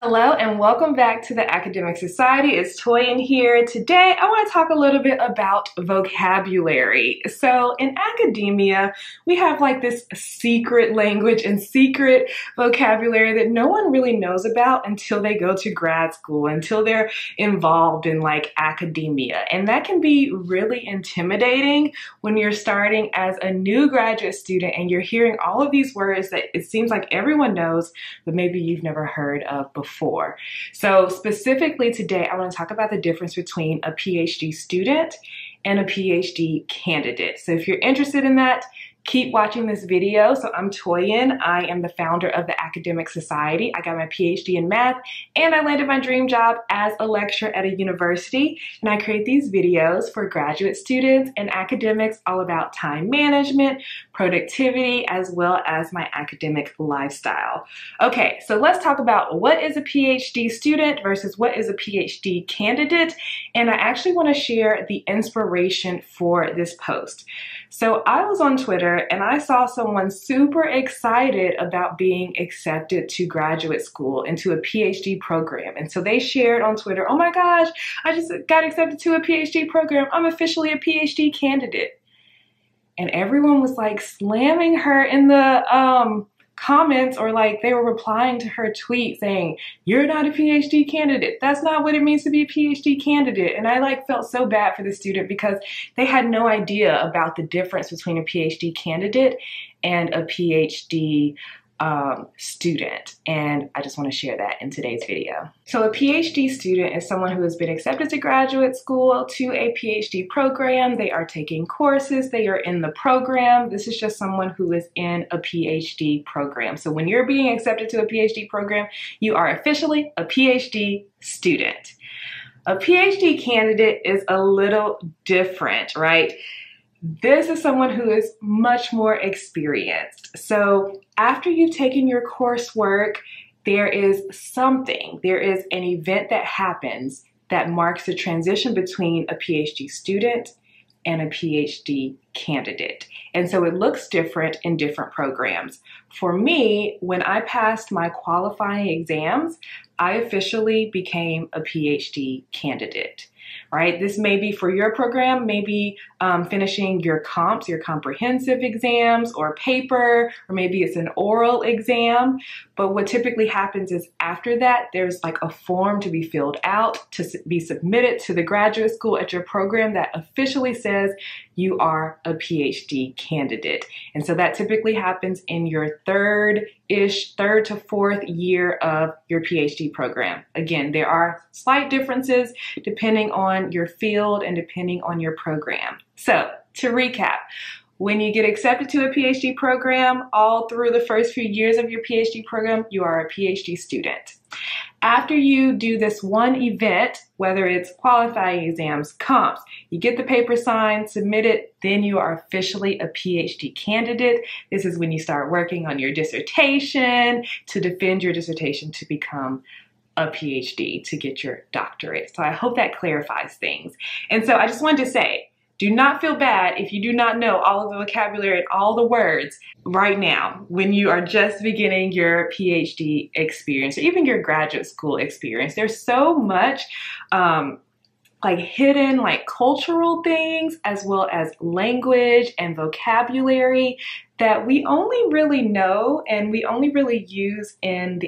Hello and welcome back to the Academic Society. It's Toy in here. Today I want to talk a little bit about vocabulary. So in academia, we have like this secret language and secret vocabulary that no one really knows about until they go to grad school, until they're involved in like academia. And that can be really intimidating when you're starting as a new graduate student and you're hearing all of these words that it seems like everyone knows, but maybe you've never heard of before. So specifically today, I want to talk about the difference between a PhD student and a PhD candidate. So if you're interested in that, keep watching this video. So I'm Toyin. I am the founder of the Academic Society. I got my PhD in math and I landed my dream job as a lecturer at a university. And I create these videos for graduate students and academics all about time management, productivity, as well as my academic lifestyle. Okay, so let's talk about what is a PhD student versus what is a PhD candidate. And I actually want to share the inspiration for this post. So I was on Twitter and I saw someone super excited about being accepted to graduate school into a PhD program. And so they shared on Twitter, oh my gosh, I just got accepted to a PhD program. I'm officially a PhD candidate. And everyone was like slamming her in the comments, or like they were replying to her tweet saying, you're not a PhD candidate. That's not what it means to be a PhD candidate. And I like felt so bad for the student because they had no idea about the difference between a PhD candidate and a PhD student. And I just want to share that in today's video. So a PhD student is someone who has been accepted to graduate school to a PhD program. They are taking courses, they are in the program. This is just someone who is in a PhD program. So when you're being accepted to a PhD program, you are officially a PhD student. A PhD candidate is a little different, right? This is someone who is much more experienced. So after you've taken your coursework, there is an event that happens that marks the transition between a PhD student and a PhD candidate. And so it looks different in different programs. For me, when I passed my qualifying exams, I officially became a PhD candidate. Right? This may be for your program, maybe finishing your comps, your comprehensive exams or paper, or maybe it's an oral exam. But what typically happens is after that, there's like a form to be filled out to be submitted to the graduate school at your program that officially says you are a PhD candidate. And so that typically happens in your third to fourth year of your PhD program. Again, there are slight differences depending on your field and depending on your program. So to recap, when you get accepted to a PhD program, all through the first few years of your PhD program, you are a PhD student. After you do this one event, whether it's qualifying exams, comps, you get the paper signed, submit it, then you are officially a PhD candidate. This is when you start working on your dissertation, to defend your dissertation to become a PhD, to get your doctorate. So I hope that clarifies things. And so I just wanted to say, do not feel bad if you do not know all of the vocabulary and all the words right now when you are just beginning your PhD experience or even your graduate school experience. There's so much like hidden like cultural things as well as language and vocabulary that we only really know and we only really use in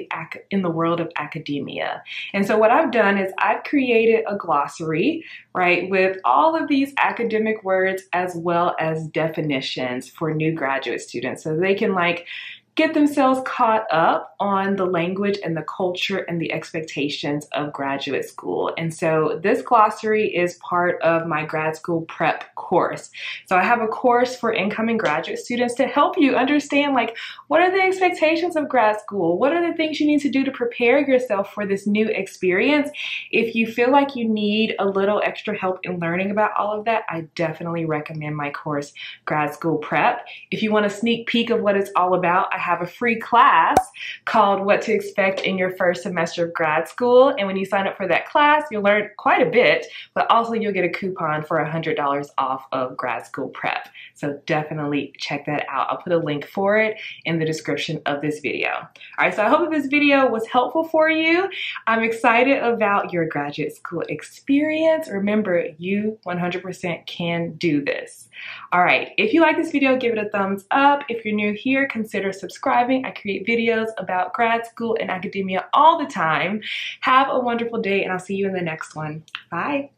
the world of academia. And so what I've done is I've created a glossary, right, with all of these academic words as well as definitions for new graduate students so they can like get themselves caught up on the language and the culture and the expectations of graduate school. And so this glossary is part of my grad school prep course. So I have a course for incoming graduate students to help you understand like what are the expectations of grad school? What are the things you need to do to prepare yourself for this new experience? If you feel like you need a little extra help in learning about all of that, I definitely recommend my course, Grad School Prep. If you want a sneak peek of what it's all about, I have a free class called What to Expect in Your First Semester of Grad School. And when you sign up for that class, you'll learn quite a bit, but also you'll get a coupon for $100 off of grad school prep. So definitely check that out. I'll put a link for it in the description of this video. All right, so I hope that this video was helpful for you. I'm excited about your graduate school experience. Remember, you 100% can do this. All right, if you like this video, give it a thumbs up. If you're new here, consider subscribing. I create videos about grad school and academia all the time. Have a wonderful day, and I'll see you in the next one. Bye.